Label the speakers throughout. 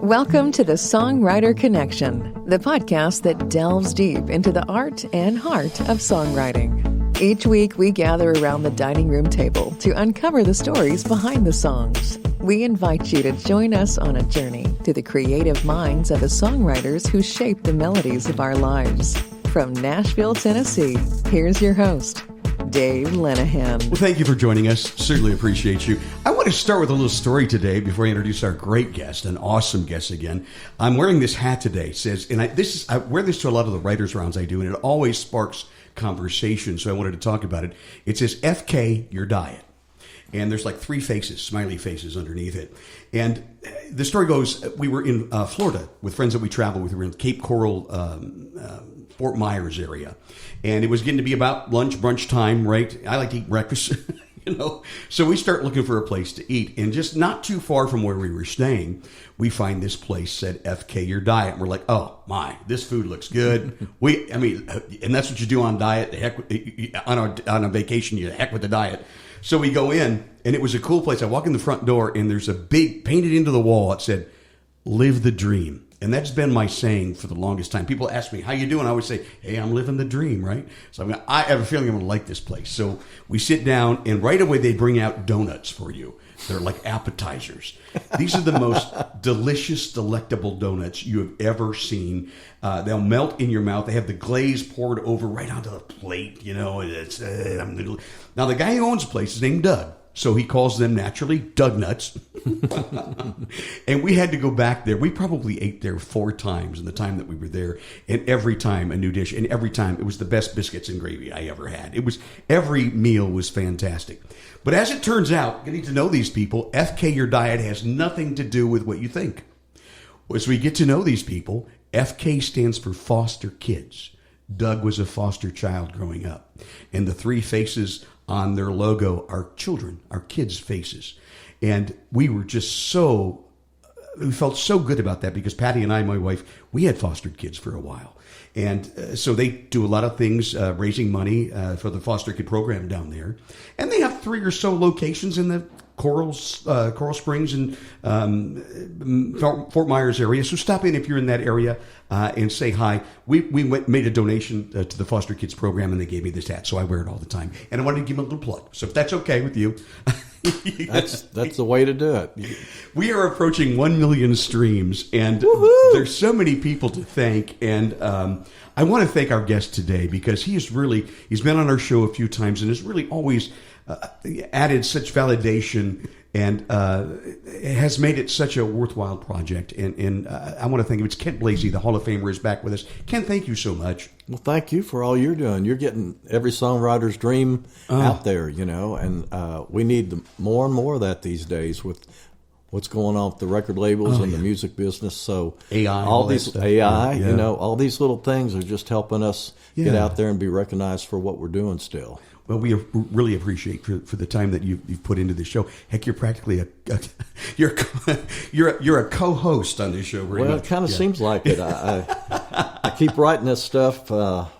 Speaker 1: Welcome to the Songwriter Connection, the podcast that delves deep into the art and heart of songwriting. Each week, we gather around the dining room table to uncover the stories behind the songs. We invite you to join us on a journey to the creative minds of the songwriters who shape the melodies of our lives. From Nashville, Tennessee, here's your host, Dave Lenahan.
Speaker 2: Well, thank you for joining us. Certainly appreciate you. I want to start with a little story today before I introduce our great guest, an awesome guest again. I'm wearing this hat today. It says, I wear this to a lot of the writers' rounds I do, and it always sparks conversation, so I wanted to talk about it. It says, FK, your diet. And there's like three faces, smiley faces underneath it. And the story goes, we were in Florida with friends that we traveled with. We were in Cape Coral, Fort Myers area. And it was getting to be about lunch, brunch time, right? I like to eat breakfast, So we start looking for a place to eat. And just not too far from where we were staying, we find this place said, FK, your diet. And we're like, oh, my, this food looks good. And that's what you do on diet. The heck, on a vacation, you heck with the diet. So we go in, and it was a cool place. I walk in the front door, and there's a big, painted into the wall, it said, live the dream. And that's been my saying for the longest time. People ask me, how you doing? I always say, hey, I'm living the dream, right? So I have a feeling I'm going to like this place. So we sit down, and right away they bring out donuts for you. They're like appetizers. These are the most delicious, delectable donuts you have ever seen. They'll melt in your mouth. They have the glaze poured over right onto the plate. Now, the guy who owns the place is named Doug. So he calls them naturally Doug Nuts. And we had to go back there. We probably ate there 4 times in the time that we were there. And every time a new dish. And every time it was the best biscuits and gravy I ever had. Every meal was fantastic. But as it turns out, getting to know these people, FK Your Diet has nothing to do with what you think. As we get to know these people, FK stands for foster kids. Doug was a foster child growing up. And the 3 faces on their logo are children, our kids' faces. And we felt so good about that because Patty and I, my wife, we had fostered kids for a while. And so they do a lot of things, raising money for the foster kid program down there. And they have 3 or so locations in the Coral Springs and Fort Myers area. So stop in if you're in that area and say hi. We made a donation to the foster kids program, and they gave me this hat, so I wear it all the time. And I wanted to give them a little plug. So if that's okay with you.
Speaker 3: That's the way to do it.
Speaker 2: We are approaching 1 million streams, and there's so many people to thank. And I want to thank our guest today because he's been on our show a few times and has really always added such validation and has made it such a worthwhile project. And I want to thank him. It's Kent Blazy, the Hall of Famer, is back with us. Kent, thank you so much.
Speaker 3: Well, thank you for all you're doing. You're getting every songwriter's dream out there, and we need more and more of that these days with what's going on with the record labels and the music business. So
Speaker 2: AI,
Speaker 3: all these AI, all these little things are just helping us get out there and be recognized for what we're doing still.
Speaker 2: Well, we really appreciate for the time that you've put into the show. Heck, you're practically you're a co-host on this show.
Speaker 3: Well, it kind of seems like it. I keep writing this stuff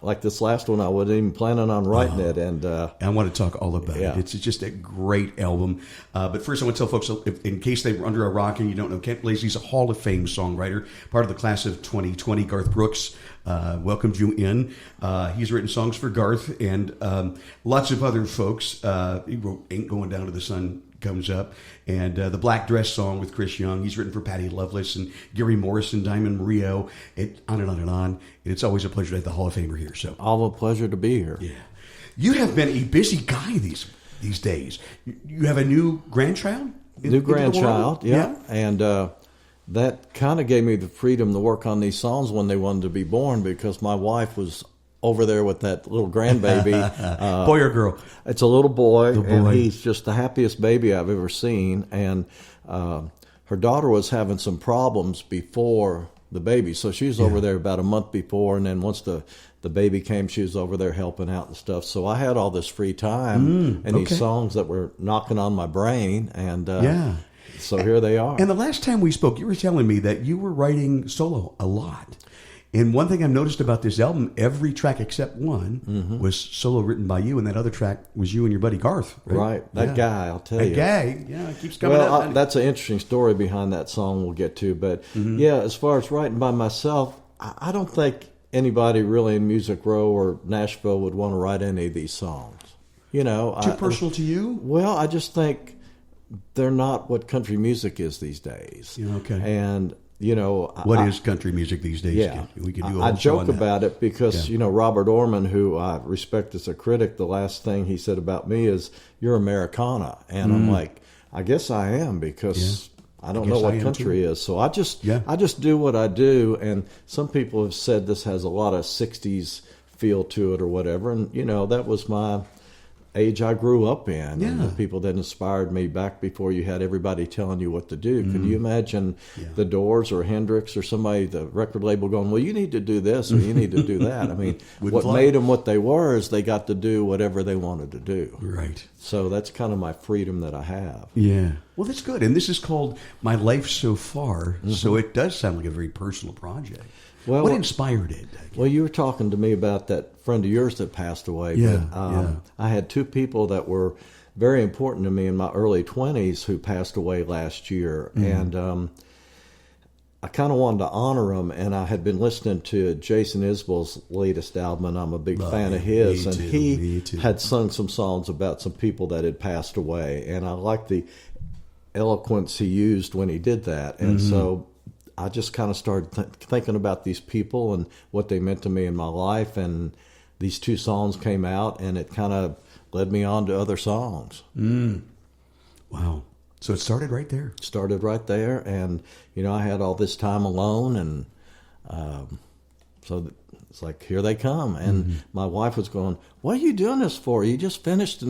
Speaker 3: like this last one. I wasn't even planning on writing it, and
Speaker 2: I want to talk all about it. It's just a great album. But first, I want to tell folks, in case they were under a rock and you don't know, Kent Blazy's a Hall of Fame songwriter, part of the class of 2020. Garth Brooks welcomed you in. He's written songs for Garth and lots of other folks. He wrote "Ain't Going Down to the Sun Comes Up" and the Black Dress song with Chris Young. He's written for Patty Loveless and Gary Morrison, Diamond Rio, and on and on and on. And it's always a pleasure to have the Hall of Famer here. So
Speaker 3: all a pleasure to be here.
Speaker 2: Yeah, you have been a busy guy these days. You have a new grandchild.
Speaker 3: New grandchild, yeah. And that kind of gave me the freedom to work on these songs when they wanted to be born because my wife was over there with that little grandbaby.
Speaker 2: Boy or girl?
Speaker 3: It's a little boy, and he's just the happiest baby I've ever seen. And her daughter was having some problems before the baby, so she was over there about a month before, and then once the baby came, she was over there helping out and stuff. So I had all this free time and these songs that were knocking on my brain, and so here they are.
Speaker 2: And the last time we spoke, you were telling me that you were writing solo a lot. And one thing I've noticed about this album, every track except one was solo written by you, and that other track was you and your buddy Garth.
Speaker 3: Right. That guy, I'll tell you.
Speaker 2: That guy, it keeps coming up.
Speaker 3: That's an interesting story behind that song we'll get to. But, yeah, as far as writing by myself, I don't think anybody really in Music Row or Nashville would want to write any of these songs.
Speaker 2: Too personal to you?
Speaker 3: Well, I just think they're not what country music is these days.
Speaker 2: Yeah, okay.
Speaker 3: And,
Speaker 2: what is country music these days?
Speaker 3: Yeah.
Speaker 2: We could do a
Speaker 3: I
Speaker 2: whole show
Speaker 3: joke
Speaker 2: on that.
Speaker 3: about it because, Robert Orman, who I respect as a critic, the last thing he said about me is, "You're Americana." And I'm like, I guess I am, because I don't know what country is. So I just do what I do. And some people have said this has a lot of 60s feel to it or whatever. And, that was my age I grew up in, and the people that inspired me back before you had everybody telling you what to do. Can you imagine the Doors or Hendrix or somebody, the record label, going, well, you need to do this or you need to do that? I mean, what made them what they were is they got to do whatever they wanted to do.
Speaker 2: Right.
Speaker 3: So that's kind of my freedom that I have.
Speaker 2: Yeah. Well, that's good. And this is called My Life So Far, so it does sound like a very personal project. Well, what inspired it?
Speaker 3: Well, you were talking to me about that friend of yours that passed away. But, I had two people that were very important to me in my early 20s who passed away last year. And I kind of wanted to honor them. And I had been listening to Jason Isbell's latest album, and I'm a big fan of his. And he had sung some songs about some people that had passed away. And I liked the eloquence he used when he did that. And so I just kind of started thinking about these people and what they meant to me in my life, and these two songs came out, and it kind of led me on to other songs.
Speaker 2: Wow. So it started right there.
Speaker 3: Started right there, and, I had all this time alone, and so it's like, here they come. And my wife was going, what are you doing this for? You just finished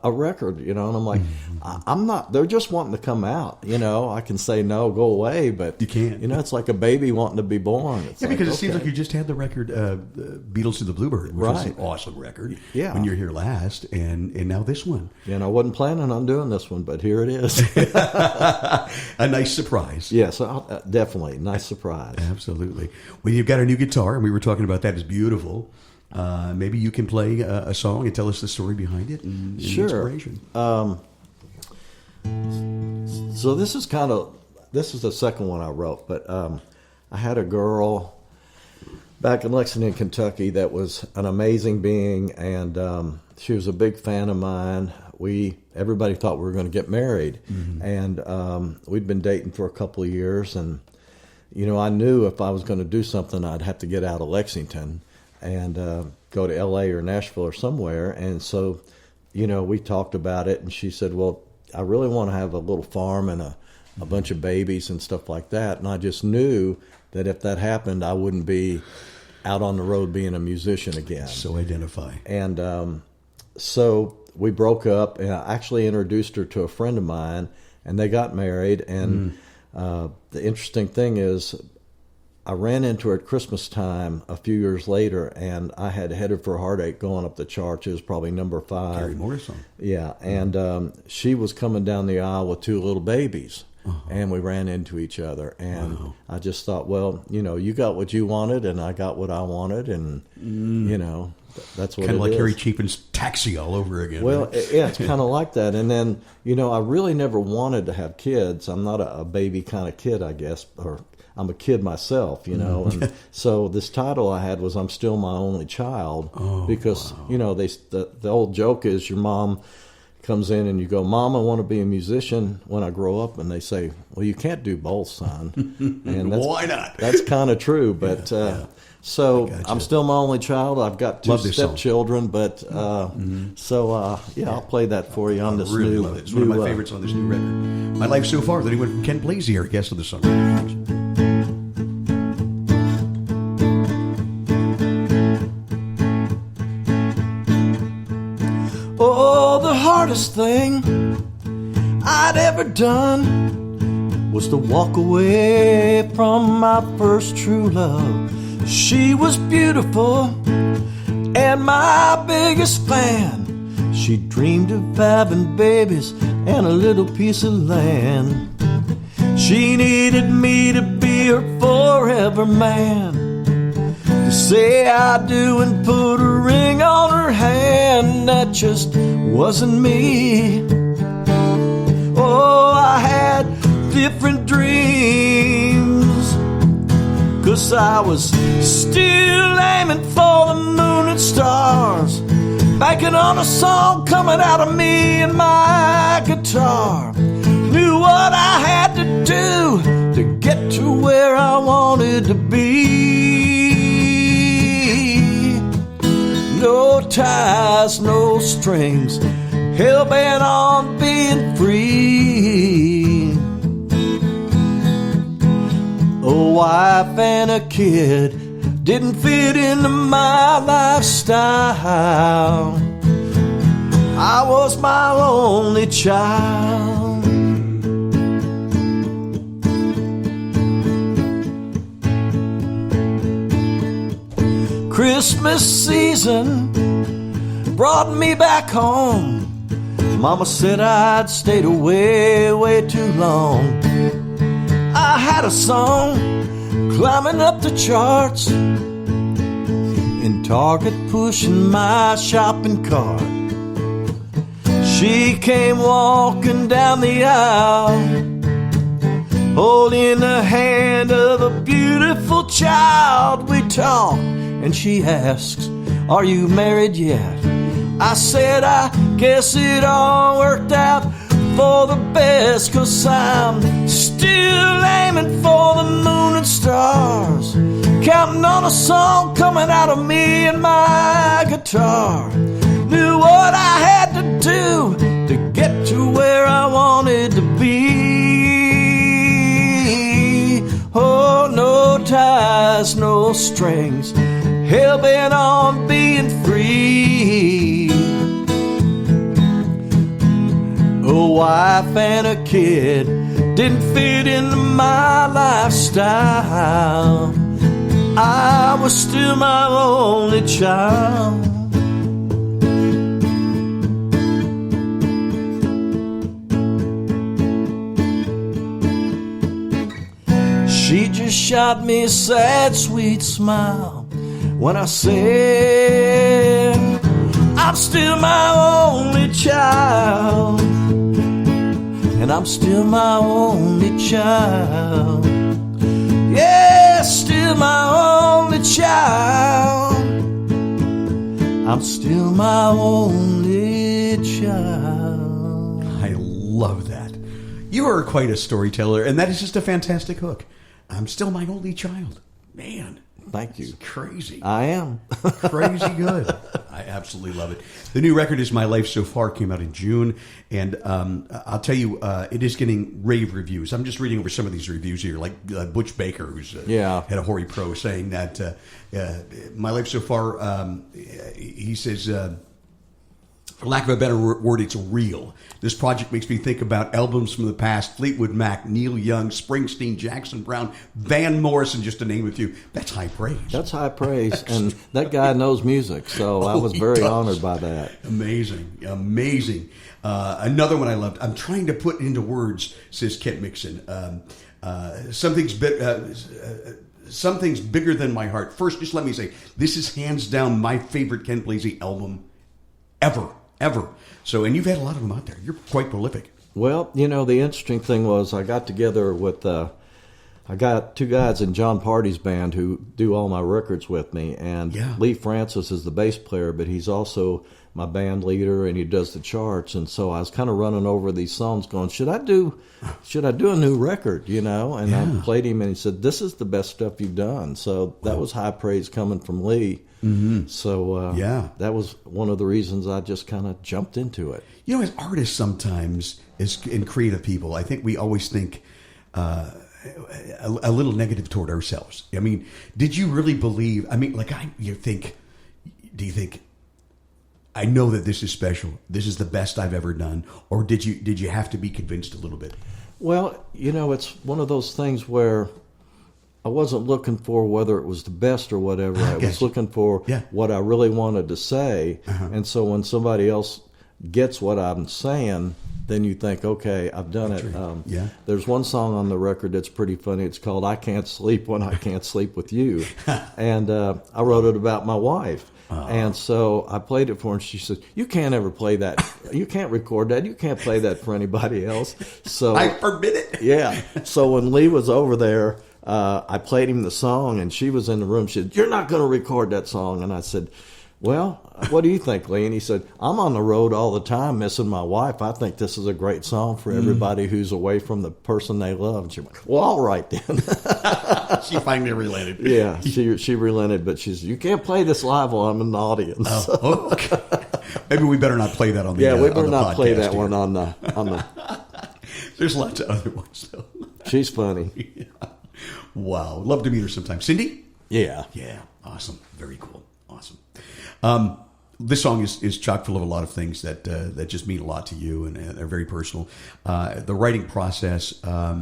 Speaker 3: a record, and I'm like, I'm not, they're just wanting to come out, I can say no, go away, but
Speaker 2: you can't.
Speaker 3: It's like a baby wanting to be born. It's
Speaker 2: because it seems like you just had the record Beatles to the Bluebird, which was an awesome record when you were here last, and now this one.
Speaker 3: And I wasn't planning on doing this one, but here it is.
Speaker 2: A nice surprise.
Speaker 3: Yes, definitely, nice surprise.
Speaker 2: Absolutely. Well, you've got a new guitar, and we were talking about that. It's beautiful. Maybe you can play a song and tell us the story behind it and the inspiration.
Speaker 3: So this is the second one I wrote, but I had a girl back in Lexington, Kentucky that was an amazing being, and she was a big fan of mine. Everybody thought we were going to get married, and we'd been dating for a couple of years, and I knew if I was going to do something, I'd have to get out of Lexington and go to L.A. or Nashville or somewhere. And so, we talked about it, and she said, well, I really want to have a little farm and a bunch of babies and stuff like that. And I just knew that if that happened, I wouldn't be out on the road being a musician again.
Speaker 2: So identify.
Speaker 3: And so we broke up, and I actually introduced her to a friend of mine, and they got married. And the interesting thing is, I ran into her at Christmas time a few years later, and I had Headed for a Heartache going up the charts. It was probably number 5.
Speaker 2: Gary Morrison.
Speaker 3: Yeah, and she was coming down the aisle with 2 little babies, and we ran into each other. And I just thought, well, you got what you wanted, and I got what I wanted, and, that's what it is.
Speaker 2: Kind of like Harry Chapin's Taxi all over again.
Speaker 3: Well,
Speaker 2: right?
Speaker 3: Yeah, it's kind of like that. And then, I really never wanted to have kids. I'm not a baby kind of kid, I guess, or I'm a kid myself, and so this title I had was I'm Still My Only Child, because, the old joke is your mom comes in and you go, Mom, I want to be a musician when I grow up, and they say, well, you can't do both, son. And that's,
Speaker 2: why not?
Speaker 3: That's kind of true, but so I'm still my only child. I've got 2 stepchildren, but so I'll play that for you on this
Speaker 2: really
Speaker 3: new.
Speaker 2: Love it. It's one of my favorites on this new record. My Life So Far. Then he went from Kent Blazy, our guest of the Songwriter Connection.
Speaker 3: Oh, the hardest thing I'd ever done was to walk away from my first true love. She was beautiful and my biggest fan. She dreamed of having babies and a little piece of land. She needed me to be her forever man. to say I do and put a ring on her hand. That just wasn't me. Oh, I had different dreams, 'cause I was still aiming for the moon and stars, banking on a song coming out of me and my guitar. Knew what I had to do to get to where I wanted to be. No ties, no strings, hell-bent on being free. A wife and a kid didn't fit into my lifestyle. I was my only child. Christmas season brought me back home. Mama said I'd stayed away way too long. I had a song climbing up the charts, in Target pushing my shopping cart. She came walking down the aisle, holding the hand of a beautiful child. We talked and she asks, "Are you married yet?" I said, "I guess it all worked out for the best, 'cause I'm still aiming for the moon and stars, counting on a song coming out of me and my guitar. Knew what I had to do to get to where I wanted to be. Oh, no ties, no strings, hell-bent on being free. A wife and a kid didn't fit into my lifestyle. I was still my only child." She just shot me a sad, sweet smile when I said, "I'm still my only child, and I'm still my only child. Yeah, still my only child. I'm still my only child."
Speaker 2: I love that. You are quite a storyteller, and that is just a fantastic hook. I'm still my only child. Man.
Speaker 3: Thank you.
Speaker 2: It's crazy.
Speaker 3: I am.
Speaker 2: Crazy good. I absolutely love it. The new record is My Life So Far, came out in June, and I'll tell you, it is getting rave reviews. I'm just reading over some of these reviews here, like Butch Baker, who's had a Hori Pro, saying that My Life So Far, he says, for lack of a better word, it's real. This project makes me think about albums from the past: Fleetwood Mac, Neil Young, Springsteen, Jackson Browne, Van Morrison, just to name a few. That's high praise.
Speaker 3: That's high praise. And that guy knows music, so I was very honored by that.
Speaker 2: Amazing. Another one I loved. I'm trying to put into words, says Kent Mixon. Something's bigger than my heart. First, just let me say, this is hands down my favorite Kent Blazy album ever. So, and you've had a lot of them out there. You're quite prolific.
Speaker 3: Well, the interesting thing was I got together with, I got two guys in John Party's band who do all my records with me. And Lee Francis is the bass player, but he's also my band leader, and he does the charts. And so I was kind of running over these songs going, should I do a new record, And I played him, and he said, "This is the best stuff you've done." So that was high praise coming from Lee. Mm-hmm. So that was one of the reasons I just kind of jumped into it.
Speaker 2: As artists sometimes, and creative people, I think we always think a little negative toward ourselves. I mean, did you really believe? I mean, do you think, I know that this is special, this is the best I've ever done, or did you have to be convinced a little bit?
Speaker 3: Well, it's one of those things where I wasn't looking for whether it was the best or whatever. I was looking for what I really wanted to say. Uh-huh. And so when somebody else gets what I'm saying, then you think, okay, I've done it. There's one song on the record that's pretty funny. It's called "I Can't Sleep When I Can't Sleep With You," and I wrote it about my wife. And so I played it for her, and she said, "You can't ever play that. You can't record that. You can't play that for anybody else." So
Speaker 2: I forbid it.
Speaker 3: Yeah. So when Lee was over there, I played him the song, and she was in the room. She said, "You're not going to record that song." And I said, "Well, what do you think, Lee?" And he said, "I'm on the road all the time missing my wife. I think this is a great song for everybody who's away from the person they love." And she went, "Well, all right then."
Speaker 2: She finally relented.
Speaker 3: Yeah, she relented, but she said, "You can't play this live while I'm in the audience."
Speaker 2: Oh, okay. Maybe we better not play that on the
Speaker 3: we better not play that
Speaker 2: here.
Speaker 3: one on the.
Speaker 2: There's lots of other ones, though.
Speaker 3: She's funny.
Speaker 2: Yeah. Wow. Love to meet her sometime. Cindy?
Speaker 3: Yeah.
Speaker 2: Yeah. Awesome. Very cool. Awesome. This song is chock full of a lot of things that just mean a lot to you and are very personal. The writing process. Are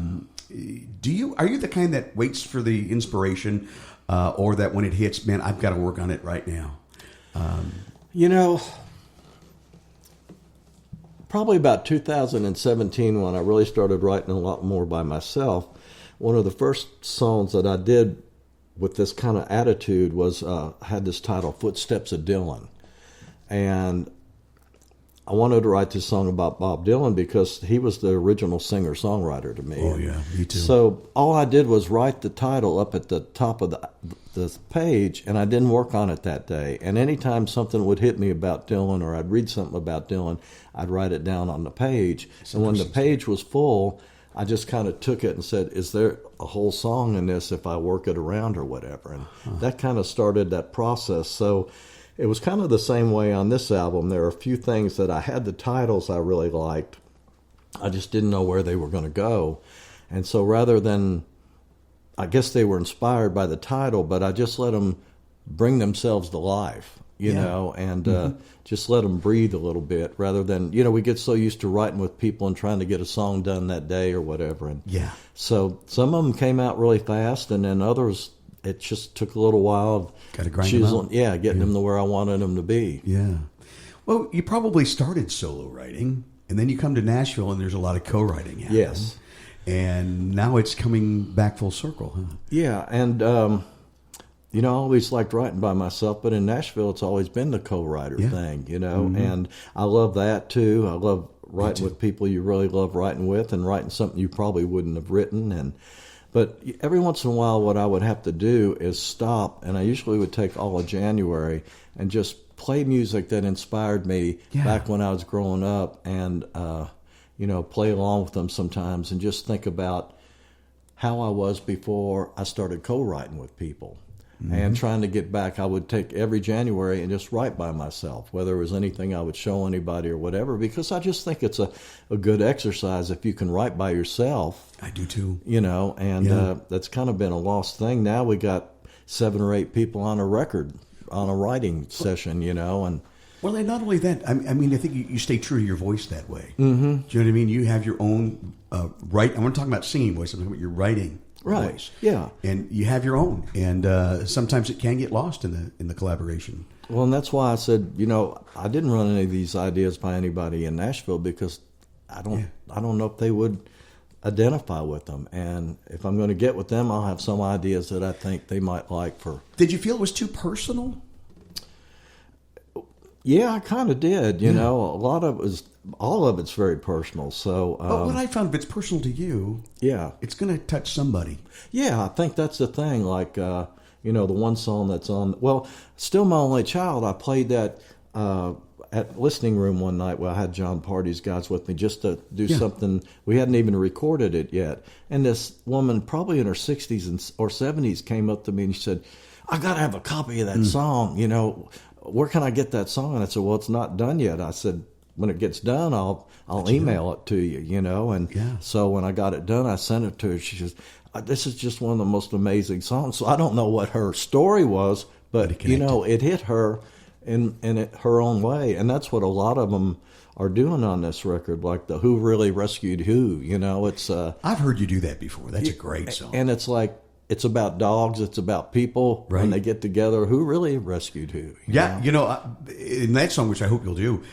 Speaker 2: you the kind that waits for the inspiration, or that when it hits, man, I've got to work on it right now?
Speaker 3: Probably about 2017 when I really started writing a lot more by myself. One of the first songs that I did with this kind of attitude was had this title, "Footsteps of Dylan." And I wanted to write this song about Bob Dylan because he was the original singer-songwriter to me.
Speaker 2: Oh, yeah, me too.
Speaker 3: So all I did was write the title up at the top of the page, and I didn't work on it that day. And anytime something would hit me about Dylan or I'd read something about Dylan, I'd write it down on the page. And when the page was full, I just kind of took it and said, is there a whole song in this if I work it around or whatever? And that kind of started that process. So it was kind of the same way on this album. There are a few things that I had the titles I really liked. I just didn't know where they were going to go. And so rather than, I guess they were inspired by the title, but I just let them bring themselves to life, you know, and just let them breathe a little bit rather than, we get so used to writing with people and trying to get a song done that day or whatever. And so some of them came out really fast, and then others, it just took a little while.
Speaker 2: Got to grind them out.
Speaker 3: Getting them to where I wanted them to be.
Speaker 2: Yeah. Well, you probably started solo writing, and then you come to Nashville, and there's a lot of co-writing happening.
Speaker 3: Yes.
Speaker 2: And now it's coming back full circle, huh?
Speaker 3: Yeah, and, I always liked writing by myself, but in Nashville, it's always been the co-writer thing, and I love that, too. I love writing with people you really love writing with and writing something you probably wouldn't have written. But every once in a while, what I would have to do is stop, and I usually would take all of January and just play music that inspired me back when I was growing up and, play along with them sometimes and just think about how I was before I started co-writing with people. And trying to get back, I would take every January and just write by myself, whether it was anything I would show anybody or whatever, because I just think it's a good exercise if you can write by yourself.
Speaker 2: I do too.
Speaker 3: And that's kind of been a lost thing. Now we got 7 or 8 people on a record, on a writing session, and...
Speaker 2: Well, and not only that, I mean, I think you stay true to your voice that way. Mm-hmm. Do you know what I mean? You have your own I'm not talking about singing voice, I'm talking about your writing voice.
Speaker 3: Yeah.
Speaker 2: And you have your own, and sometimes it can get lost in the collaboration.
Speaker 3: Well, and that's why I said, I didn't run any of these ideas by anybody in Nashville because I don't know if they would identify with them. And if I'm going to get with them, I'll have some ideas that I think they might like for...
Speaker 2: Did you feel it was too personal?
Speaker 3: Yeah, I kind of did. A lot of it was, all of it's very personal. So,
Speaker 2: but what I found, if it's personal to you, it's going to touch somebody.
Speaker 3: Yeah, I think that's the thing. Like, the one song that's on. Well, "Still My Only Child." I played that at listening room one night where I had John Party's guys with me just to do something. We hadn't even recorded it yet, and this woman, probably in her 60s or 70s, came up to me and she said, "I got to have a copy of that song. Where can I get that song?" And I said, "Well, it's not done yet." I said, "When it gets done, I'll email it to you, And so when I got it done, I sent it to her. She says, "This is just one of the most amazing songs." So I don't know what her story was, but it hit her in her own way, and that's what a lot of them are doing on this record, like the "Who Really Rescued Who." It's
Speaker 2: I've heard you do that before. That's a great song,
Speaker 3: and it's like it's about dogs. It's about people when they get together. Who really rescued who?
Speaker 2: You know, in that song, which I hope you'll do,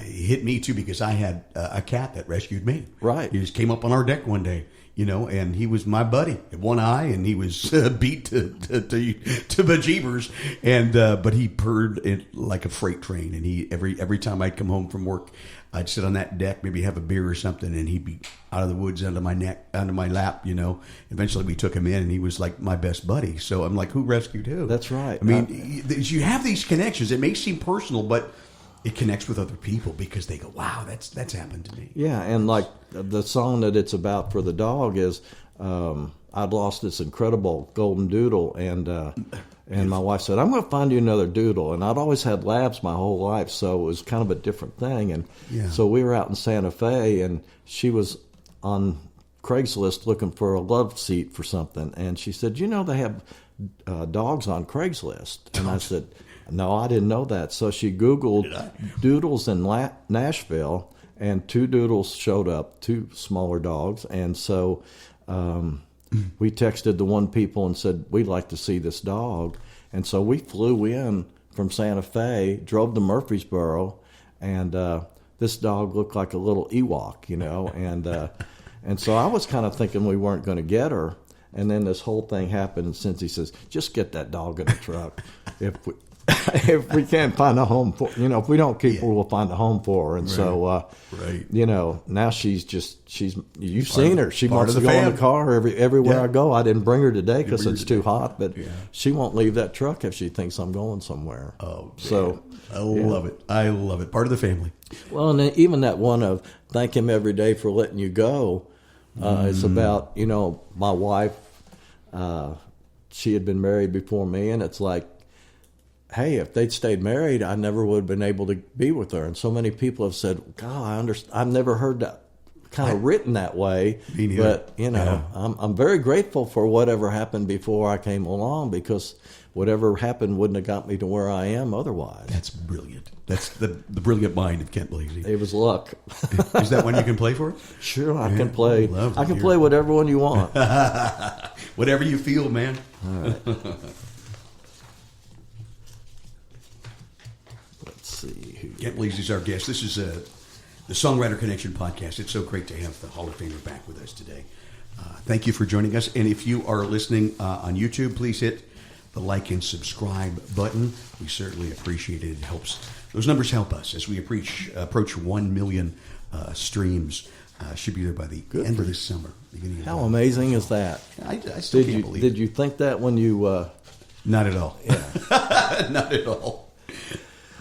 Speaker 2: hit me too because I had a cat that rescued me.
Speaker 3: Right.
Speaker 2: He just came up on our deck one day, you know, and he was my buddy. One eye, and he was beat to bejeebers, and but he purred it like a freight train. And he every time I'd come home from work, I'd sit on that deck, maybe have a beer or something, and he'd be out of the woods under my lap, you know. Eventually we took him in, and he was like my best buddy. So I'm like, who rescued who?
Speaker 3: That's right.
Speaker 2: I mean, you have these connections. It may seem personal, but it connects with other people because they go, wow, that's happened to me.
Speaker 3: Yeah, and like the song that it's about for the dog is, I'd lost this incredible golden doodle, and my wife said, I'm going to find you another doodle. And I'd always had labs my whole life, so it was kind of a different thing. And so we were out in Santa Fe, and she was on Craigslist looking for a love seat for something. And she said, you know, they have dogs on Craigslist. And I said, no, I didn't know that. So she Googled doodles in Nashville, and 2 doodles showed up, 2 smaller dogs. And so we texted the one people and said, we'd like to see this dog. And so we flew in from Santa Fe, drove to Murfreesboro, and this dog looked like a little Ewok, you know. And so I was kind of thinking we weren't going to get her. And then this whole thing happened, and Cincy says, just get that dog in the truck. If we can't find a home for, you know, if we don't keep her, we'll find a home for her. And so, you know, now you've seen her. She wants to go in the car everywhere I go. I didn't bring her today because it's too hot, but she won't leave that truck if she thinks I'm going somewhere.
Speaker 2: Oh, man.
Speaker 3: So
Speaker 2: I love it. I love it. Part of the family.
Speaker 3: Well, and even that one of thank him every day for letting you go. It's about, you know, my wife, she had been married before me, and it's like, hey, if they'd stayed married, I never would have been able to be with her. And so many people have said, God, I've never heard that kind of written that way. But, you know, I'm very grateful for whatever happened before I came along, because whatever happened wouldn't have got me to where I am otherwise.
Speaker 2: That's brilliant. That's the brilliant mind of Kent Blazy.
Speaker 3: It was luck.
Speaker 2: Is that one you can play for?
Speaker 3: Sure, I can play. I can play whatever one you want.
Speaker 2: Whatever you feel, man.
Speaker 3: All right. See.
Speaker 2: Kent Blazy's our guest. This is the Songwriter Connection podcast. It's so great to have the Hall of Famer back with us today. Thank you for joining us. And if you are listening on YouTube, please hit the like and subscribe button. We certainly appreciate it. It helps. Those numbers help us as we approach 1 million streams. Should be there by the end of this summer.
Speaker 3: How amazing is that?
Speaker 2: I still can't believe it.
Speaker 3: Did you think that when you...
Speaker 2: Not at all. Yeah. Not at all.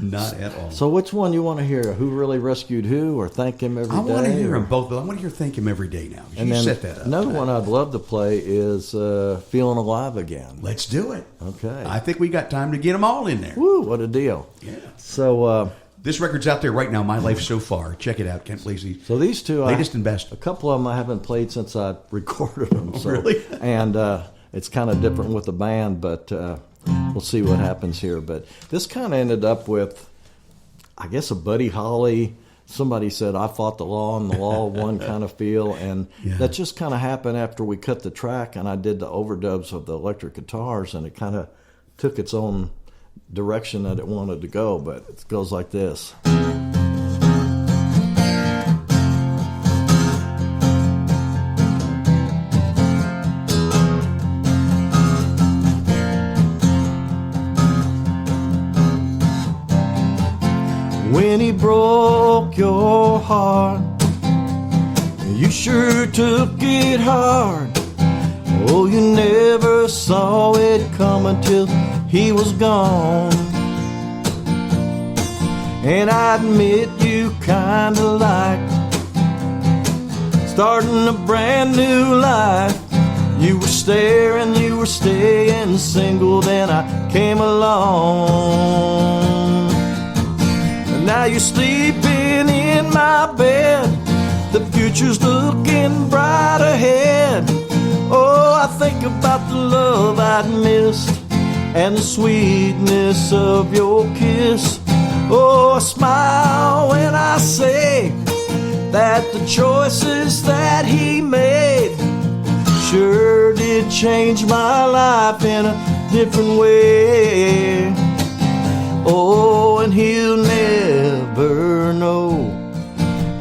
Speaker 2: Not at all.
Speaker 3: So which one you want to hear? Who really rescued who, or thank him every day?
Speaker 2: I want to hear them both, but I want to hear thank him every day now.
Speaker 3: And then set that up. Another one I'd love to play is Feeling Alive Again.
Speaker 2: Let's do it.
Speaker 3: Okay.
Speaker 2: I think we got time to get them all in there.
Speaker 3: Woo, what a deal.
Speaker 2: Yeah.
Speaker 3: So...
Speaker 2: this record's out there right now, My Life So Far. Check it out, Kent Blazy.
Speaker 3: So these two...
Speaker 2: latest and best.
Speaker 3: A couple of them I haven't played since I recorded them.
Speaker 2: So, really?
Speaker 3: And it's kind of different with the band, but we'll see what happens here. But this kind of ended up with... I guess a Buddy Holly, somebody said, I fought the law and the law won kind of feel. And that just kind of happened after we cut the track and I did the overdubs of the electric guitars, and it kind of took its own direction that it wanted to go. But it goes like this. When he broke your heart, you sure took it hard. Oh, you never saw it come until he was gone. And I admit you kinda liked starting a brand new life. You were staring, you were staying single, then I came along. Now you're sleeping in my bed. The future's looking bright ahead. Oh, I think about the love I'd missed and the sweetness of your kiss. Oh, I smile when I say that the choices that he made sure did change my life in a different way. Oh, and he'll never know,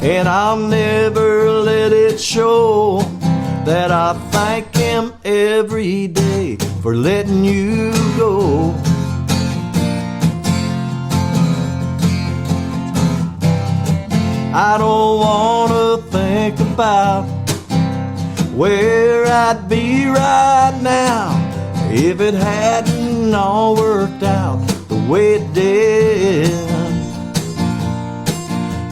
Speaker 3: and I'll never let it show that I thank him every day for letting you go. I don't want to think about where I'd be right now if it hadn't all worked out the way it did.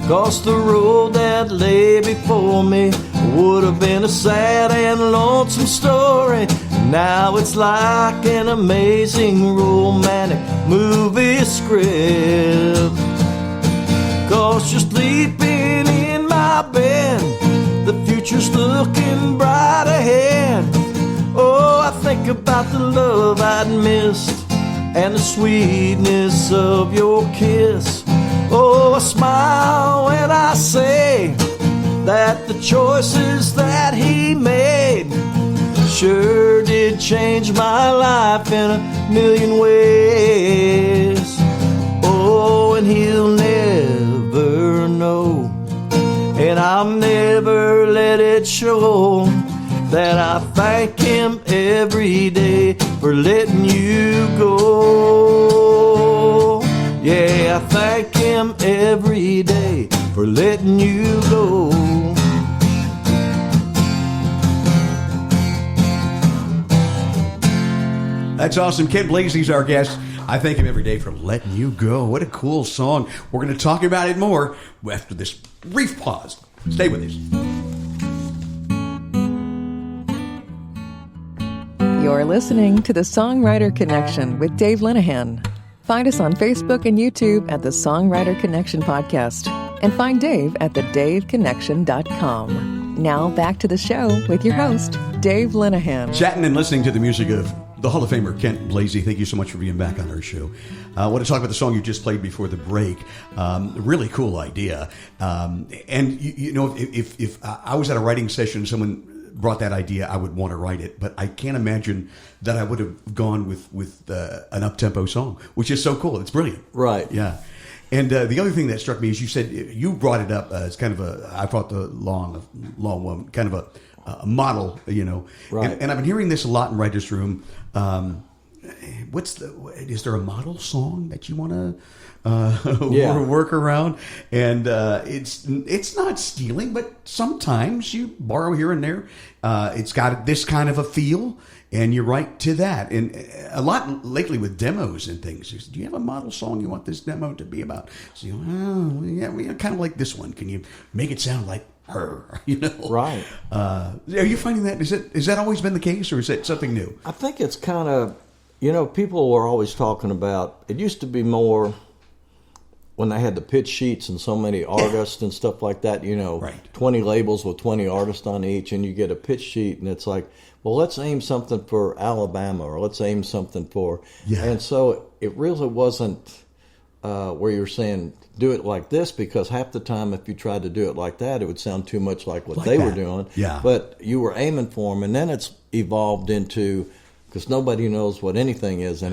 Speaker 3: 'Cause the road that lay before me would have been a sad and lonesome story. Now it's like an amazing romantic movie script. 'Cause you're sleeping in my bed, the future's looking bright ahead. Oh, I think about the love I'd missed and the sweetness of your kiss. Oh, I smile when I say that the choices that he made sure did change my life in a million ways. Oh, and he'll never know, and I'll never let it show that I thank him every day for letting you go. Yeah, I thank him every day for letting you go.
Speaker 2: That's awesome. Kent Blazy's our guest. I thank him every day for letting you go. What a cool song. We're going to talk about it more after this brief pause. Stay with us.
Speaker 1: You're listening to the Songwriter Connection with Dave Linehan. Find us on Facebook and YouTube at the Songwriter Connection Podcast. And find Dave at thedaveconnection.com. Now back to the show with your host, Dave Linehan.
Speaker 2: Chatting and listening to the music of the Hall of Famer Kent Blazy. Thank you so much for being back on our show. I want to talk about the song you just played before the break. Really cool idea. And you know, if I was at a writing session, someone brought that idea, I would want to write it. But I can't imagine that I would have gone with an up-tempo song, which is so cool. It's brilliant.
Speaker 3: Right.
Speaker 2: Yeah. And the other thing that struck me is you said you brought it up as kind of I thought the long one, kind of a model, you know.
Speaker 3: Right.
Speaker 2: And I've been hearing this a lot in writers' room. Is there a model song that you want to work around? And it's not stealing, but sometimes you borrow here and there. It's got this kind of a feel, and you write to that. And a lot lately with demos and things. Do you have a model song you want this demo to be about? So we kind of like this one. Can you make it sound like her? You know,
Speaker 3: right?
Speaker 2: Are you finding that? Is that always been the case, or is that something new?
Speaker 3: I think it's kind of, people were always talking about. It used to be more when they had the pitch sheets and so many artists and stuff like that.
Speaker 2: Right.
Speaker 3: 20 labels with 20 artists on each, and you get a pitch sheet, and it's like, well, let's aim something for Alabama, or let's aim something for.
Speaker 2: Yeah.
Speaker 3: And so it really wasn't where you're saying do it like this, because half the time if you tried to do it like that, it would sound too much like what they were doing.
Speaker 2: Yeah.
Speaker 3: But you were aiming for them, and then it's evolved into, because nobody knows what anything is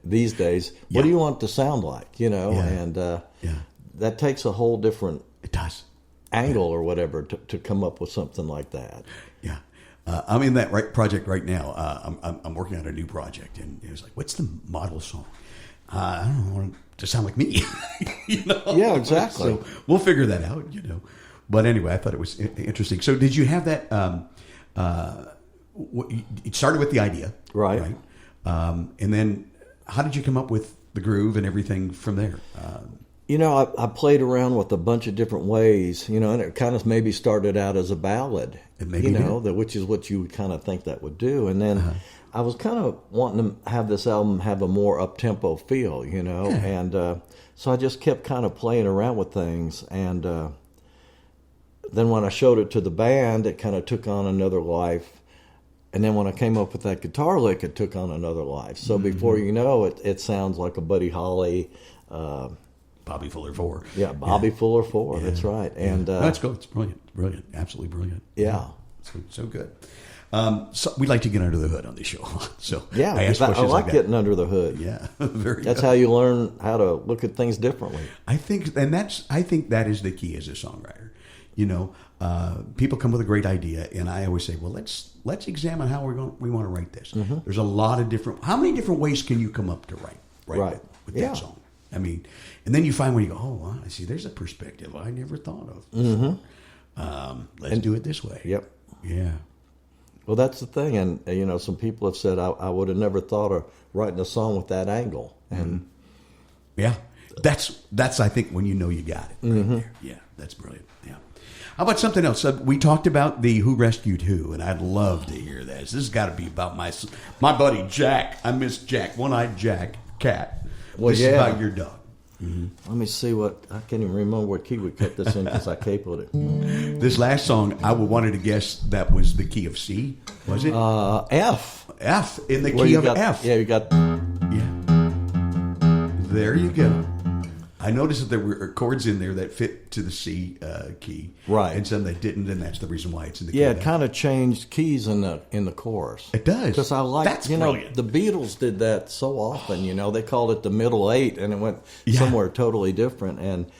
Speaker 3: these days. What do you want it to sound like? And that takes a whole different angle or whatever to come up with something like that.
Speaker 2: Yeah. I'm in that project right now. I'm working on a new project, and it was like, what's the model song? I don't want it to sound like me.
Speaker 3: Yeah, exactly.
Speaker 2: So we'll figure that out, But anyway, I thought it was interesting. So did you have that? It started with the idea,
Speaker 3: right?
Speaker 2: And then how did you come up with the groove and everything from there?
Speaker 3: I played around with a bunch of different ways, and it kind of maybe started out as a ballad, which is what you would kind of think that would do. And then I was kind of wanting to have this album have a more up-tempo feel, and so I just kept kind of playing around with things. And then when I showed it to the band, it kind of took on another life. And then when I came up with that guitar lick, it took on another life. So before you know it, it sounds like a Buddy Holly...
Speaker 2: Bobby Fuller 4.
Speaker 3: Yeah, Bobby Fuller 4. That's right. And
Speaker 2: that's cool. It's brilliant. Absolutely brilliant.
Speaker 3: Yeah.
Speaker 2: So good. So we like to get under the hood on this show. So
Speaker 3: yeah,
Speaker 2: I ask questions
Speaker 3: like
Speaker 2: that.
Speaker 3: getting under the hood.
Speaker 2: Yeah, very.
Speaker 3: That's
Speaker 2: good.
Speaker 3: how you learn how to look at things differently.
Speaker 2: I think that is the key as a songwriter. You know, people come with a great idea, and I always say, well, let's examine how we want to write this. Mm-hmm. There's a lot of different. How many different ways can you come up to write with that song? I mean, and then you find when you go, oh, wow, I see. There's a perspective I never thought of. Mm-hmm. Let's do it this way.
Speaker 3: Yep.
Speaker 2: Yeah.
Speaker 3: Well, that's the thing, and you know, some people have said I would have never thought of writing a song with that angle, and
Speaker 2: yeah, that's I think when you know you got it right there. Yeah, that's brilliant. Yeah. How about something else? We talked about the Who Rescued Who, and I'd love to hear this. This has got to be about my buddy Jack. I miss Jack, One-Eyed Jack, Cat.
Speaker 3: Well,
Speaker 2: this is about your dog. Mm-hmm.
Speaker 3: Let me see I can't even remember what key we cut this in because I capoed it.
Speaker 2: This last song, I wanted to guess that was the key of C. Was it?
Speaker 3: F.
Speaker 2: F in the key of F.
Speaker 3: Yeah, you got.
Speaker 2: Yeah. There you go. I noticed that there were chords in there that fit to the C key,
Speaker 3: right,
Speaker 2: and some that didn't, and that's the reason why it's in the key.
Speaker 3: Yeah, it kind of changed keys in the chorus.
Speaker 2: It does,
Speaker 3: because I like
Speaker 2: that's brilliant.
Speaker 3: The Beatles did that so often. You know, they called it the middle eight, and it went somewhere totally different. And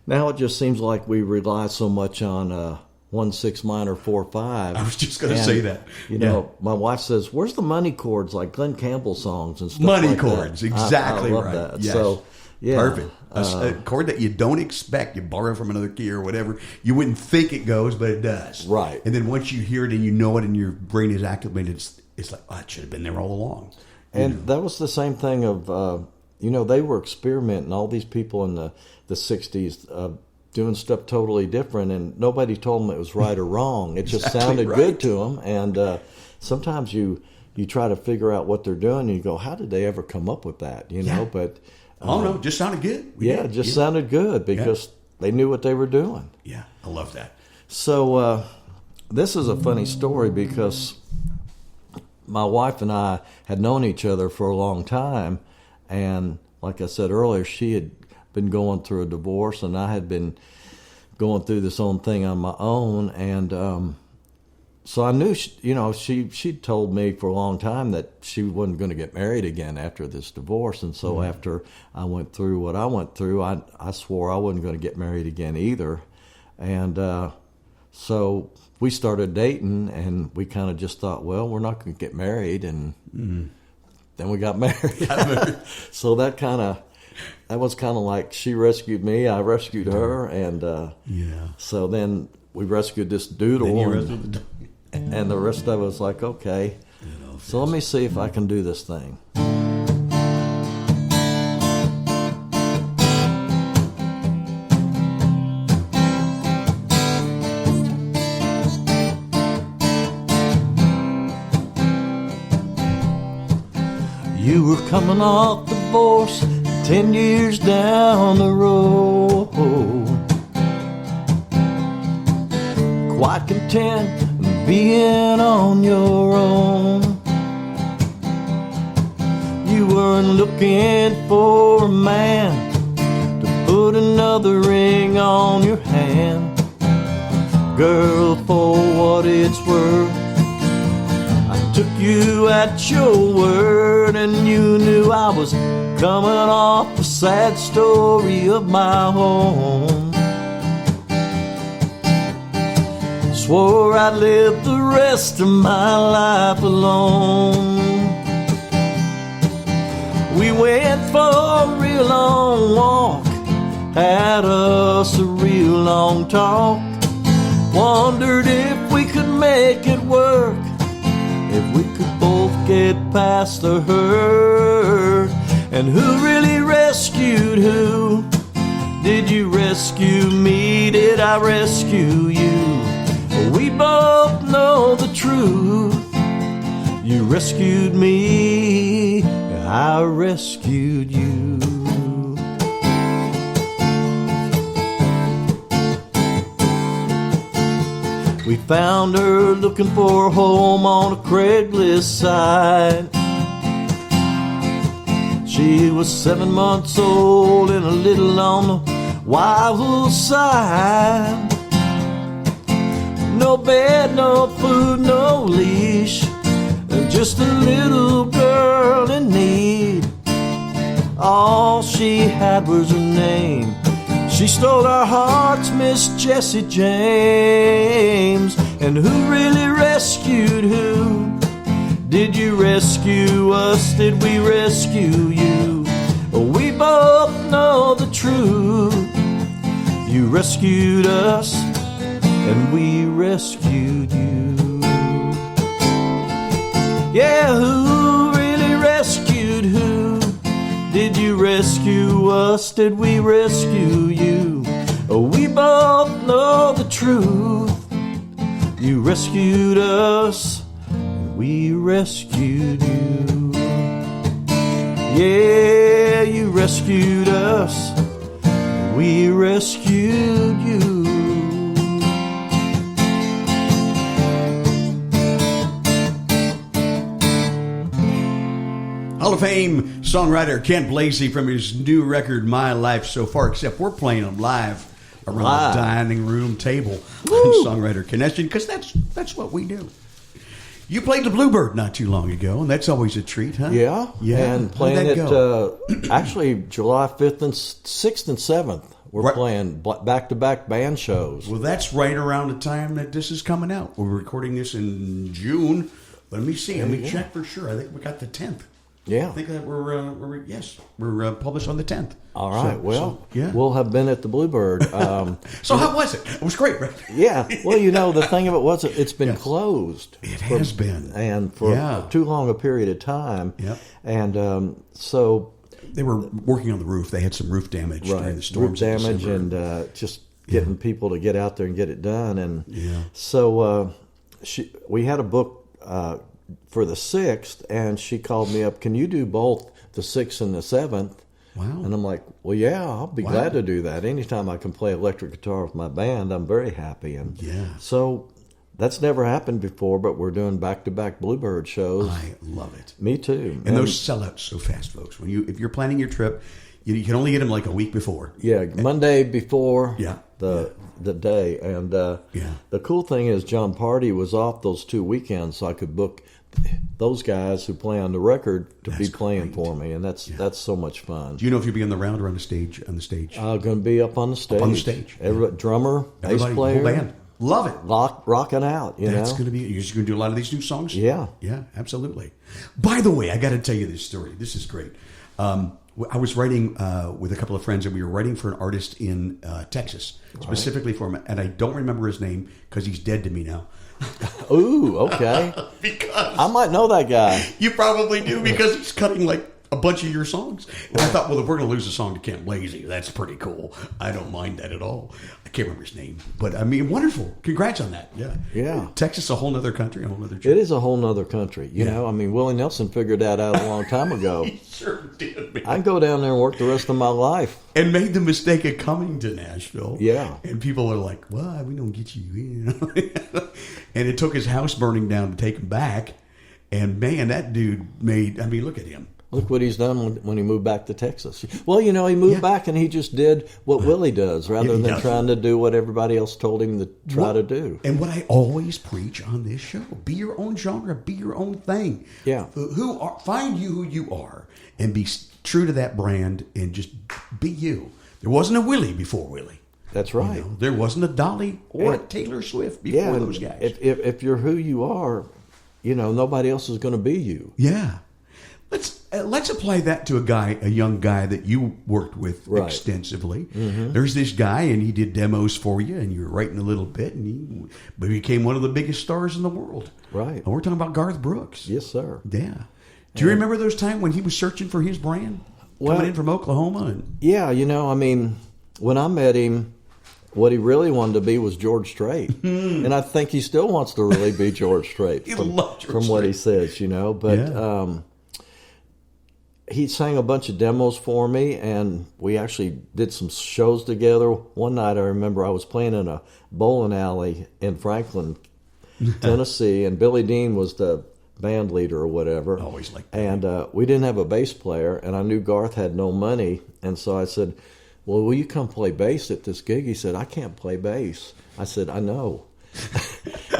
Speaker 3: now it just seems like we rely so much on 1-6 minor 4-5.
Speaker 2: I was just going to say that.
Speaker 3: You know, my wife says, "Where's the money chords like Glenn Campbell songs and stuff?"
Speaker 2: Money
Speaker 3: like
Speaker 2: chords,
Speaker 3: that.
Speaker 2: exactly
Speaker 3: I love
Speaker 2: right.
Speaker 3: that.
Speaker 2: Yes.
Speaker 3: So. Yeah.
Speaker 2: Perfect. A chord that you don't expect, you borrow from another key or whatever. You wouldn't think it goes, but it does.
Speaker 3: Right.
Speaker 2: And then once you hear it and you know it and your brain is activated, it's like, oh, it should have been there all along.
Speaker 3: And that was the same thing of, they were experimenting, all these people in the 60s doing stuff totally different, and nobody told them it was right or wrong. It just sounded good to them. And sometimes you try to figure out what they're doing, and you go, how did they ever come up with that? You know, but...
Speaker 2: no, just sounded good.
Speaker 3: It just sounded good because they knew what they were doing.
Speaker 2: Yeah, I love that.
Speaker 3: So this is a funny story because my wife and I had known each other for a long time, and like I said earlier, she had been going through a divorce, and I had been going through this own thing on my own, and so I knew, she told me for a long time that she wasn't going to get married again after this divorce. And so after I went through what I went through, I swore I wasn't going to get married again either. And so we started dating, and we kind of just thought, well, we're not going to get married. And then we got married. So that was kind of like she rescued me, I rescued her. And so then we rescued this doodle. And the rest of it was like, okay, so let me see if I can do this thing. You were coming off divorce 10 years down the road, quite content being on your own. You weren't looking for a man to put another ring on your hand. Girl, for what it's worth, I took you at your word, and you knew I was coming off a sad story of my own. Swore I'd live the rest of my life alone. We went for a real long walk, had us a real long talk. Wondered if we could make it work, if we could both get past the hurt. And who really rescued who? Did you rescue me? Did I rescue you? We both know the truth. You rescued me, I rescued you. We found her looking for a home on a Craigslist site. She was 7 months old and a little on the wild side. No bed, no food, no leave. stole our hearts, Miss Jessie James. And who really rescued who? Did you rescue us? Did we rescue you? We both know the truth. You rescued us, and we rescued you. Yeah, who really rescued who? Did you rescue us? Did we rescue you? We both know the truth. You rescued us, and we rescued you. Yeah, you rescued us, and we rescued you.
Speaker 2: Hall of Fame songwriter Kent Blazy from his new record, My Life So Far, except we're playing them live around the dining room table on Songwriter Connection, because that's what we do. You played the Bluebird not too long ago, and that's always a treat, huh?
Speaker 3: Yeah. And playing it actually July 5th and 6th and 7th. We're playing back-to-back band shows.
Speaker 2: Well, that's right around the time that this is coming out. We're recording this in June. Let me see. Let me check for sure. I think we got the 10th.
Speaker 3: Yeah.
Speaker 2: I think that we're published on the 10th.
Speaker 3: All right. We'll have been at the Bluebird.
Speaker 2: So how was it? It was great, right?
Speaker 3: Yeah. Well, the thing of it was it's been closed.
Speaker 2: It has been.
Speaker 3: And for too long a period of time.
Speaker 2: Yep.
Speaker 3: And so...
Speaker 2: They were working on the roof. They had some roof damage during the storms.
Speaker 3: Roof damage and just getting people to get out there and get it done. And so we had a book... for the 6th, and she called me up, can you do both the 6th and the 7th?
Speaker 2: Wow.
Speaker 3: And I'm like, well, yeah, I'll be glad to do that. Anytime I can play electric guitar with my band, I'm very happy. And so that's never happened before, but we're doing back-to-back Bluebird shows.
Speaker 2: I love it.
Speaker 3: Me too.
Speaker 2: And those sell out so fast, folks. If you're planning your trip, you can only get them like a week before.
Speaker 3: Yeah, Monday before the day. And the cool thing is John Party was off those 2 weekends, so I could book those guys who play on the record to be playing for me, and that's so much fun.
Speaker 2: Do you know if you'll be on the round or on the stage?
Speaker 3: I'm going to be up on the stage.
Speaker 2: Up on the stage.
Speaker 3: Drummer, bass player,
Speaker 2: whole band. Love it.
Speaker 3: Rocking out.
Speaker 2: That's going to be. You're going to do a lot of these new songs.
Speaker 3: Yeah,
Speaker 2: absolutely. By the way, I got to tell you this story. This is great. I was writing with a couple of friends, and we were writing for an artist in Texas, specifically for him, and I don't remember his name because he's dead to me now.
Speaker 3: Ooh, okay.
Speaker 2: Because
Speaker 3: I might know that guy.
Speaker 2: You probably do, because he's cutting like a bunch of your songs. And I thought, well, if we're going to lose a song to Kent Blazy, that's pretty cool. I don't mind that at all. I can't remember his name, but I mean, wonderful. Congrats on that. Yeah. Texas is a whole other country, a whole other.
Speaker 3: It is a whole other country. You know, I mean, Willie Nelson figured that out a long time ago.
Speaker 2: He sure did, man.
Speaker 3: I'd go down there and work the rest of my life.
Speaker 2: And made the mistake of coming to Nashville.
Speaker 3: Yeah.
Speaker 2: And people are like, well, we don't get you in. And it took his house burning down to take him back. And man, that dude look at him.
Speaker 3: Look what he's done when he moved back to Texas. Well, he moved back and he just did what Willie does rather than trying to do what everybody else told him to try to do.
Speaker 2: And what I always preach on this show, be your own genre, be your own thing.
Speaker 3: Yeah.
Speaker 2: Find who you are and be true to that brand and just be you. There wasn't a Willie before Willie.
Speaker 3: That's right.
Speaker 2: There wasn't a Dolly or a Taylor Swift before those guys.
Speaker 3: If you're who you are, nobody else is going to be you.
Speaker 2: Yeah. Let's apply that to a young guy that you worked with extensively. Mm-hmm. There's this guy, and he did demos for you, and you were writing a little bit, and he became one of the biggest stars in the world.
Speaker 3: Right.
Speaker 2: And we're talking about Garth Brooks.
Speaker 3: Yes, sir.
Speaker 2: Yeah. Do you remember those times when he was searching for his brand, coming in from Oklahoma?
Speaker 3: When I met him, what he really wanted to be was George Strait. And I think he still wants to really be George Strait from what he says, But he sang a bunch of demos for me, and we actually did some shows together. One night I remember I was playing in a bowling alley in Franklin, Tennessee, and Billy Dean was the band leader or whatever.
Speaker 2: Always like that.
Speaker 3: And we didn't have a bass player, and I knew Garth had no money, and so I said, well, will you come play bass at this gig? He said, I can't play bass. I said, I know.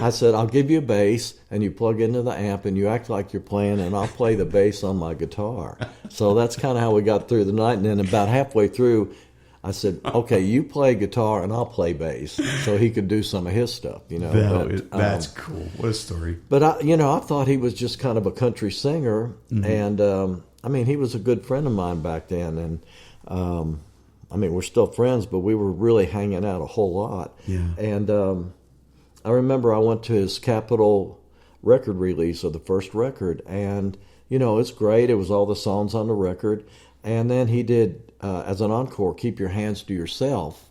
Speaker 3: I said, I'll give you a bass, and you plug into the amp, and you act like you're playing, and I'll play the bass on my guitar. So that's kind of how we got through the night. And then about halfway through, I said, okay, you play guitar and I'll play bass, so he could do some of his stuff,
Speaker 2: That's cool. What a story.
Speaker 3: But I thought he was just kind of a country singer, and he was a good friend of mine back then, and we're still friends, but we were really hanging out a whole lot.
Speaker 2: Yeah.
Speaker 3: And I remember I went to his Capitol record release of the first record, and it's great. It was all the songs on the record, and then he did. As an encore, Keep Your Hands to Yourself.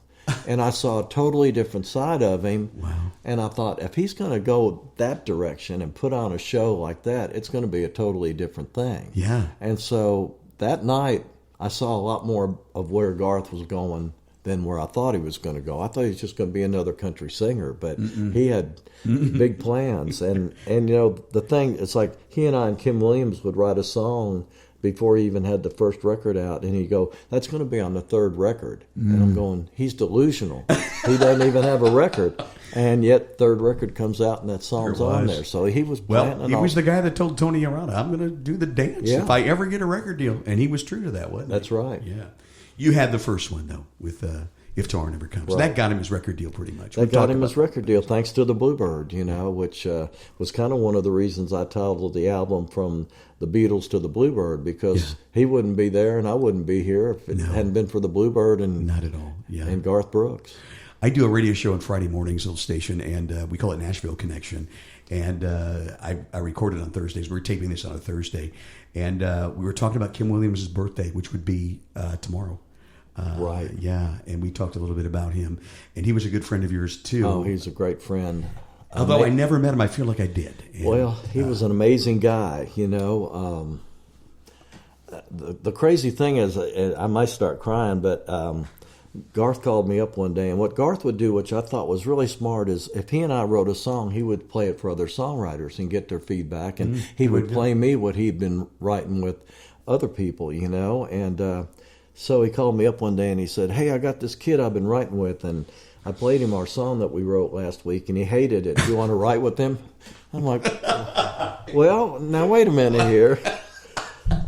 Speaker 3: And I saw a totally different side of him.
Speaker 2: Wow.
Speaker 3: And I thought, if he's going to go that direction and put on a show like that, it's going to be a totally different thing.
Speaker 2: Yeah.
Speaker 3: And so that night, I saw a lot more of where Garth was going than where I thought he was going to go. I thought he was just going to be another country singer, but he had big plans. And the thing, it's like he and I and Kim Williams would write a song before he even had the first record out, and he'd go, that's going to be on the third record. And I'm going, he's delusional. He doesn't even have a record. And yet, third record comes out, and that song's on there. So he was planning.
Speaker 2: Well, he was the guy that told Tony Arata, I'm going to do the dance if I ever get a record deal. And he was true to that, wasn't he?
Speaker 3: That's right.
Speaker 2: Yeah. You had the first one, though, with If Tomorrow Never Comes. Right. That got him his record deal pretty much.
Speaker 3: That got him his record deal, thanks to the Bluebird, which was kind of one of the reasons I titled the album From the Beatles to the Bluebird, because he wouldn't be there and I wouldn't be here if it hadn't been for the Bluebird and
Speaker 2: not at all. Yeah.
Speaker 3: And Garth Brooks.
Speaker 2: I do a radio show on Friday mornings, little station, and we call it Nashville Connection. And I recorded on Thursdays. We're taping this on a Thursday, and we were talking about Kim Williams' birthday, which would be tomorrow.
Speaker 3: Right.
Speaker 2: Yeah, and we talked a little bit about him, and he was a good friend of yours too.
Speaker 3: Oh, he's a great friend.
Speaker 2: Although I never met him, I feel like I did. And,
Speaker 3: well, he was an amazing guy, The crazy thing is, I might start crying, but Garth called me up one day, and what Garth would do, which I thought was really smart, is if he and I wrote a song, he would play it for other songwriters and get their feedback, and he would play me what he'd been writing with other people, and so he called me up one day and he said, hey, I got this kid I've been writing with, and I played him our song that we wrote last week, and he hated it. Do you want to write with him? I'm like, well, now wait a minute here.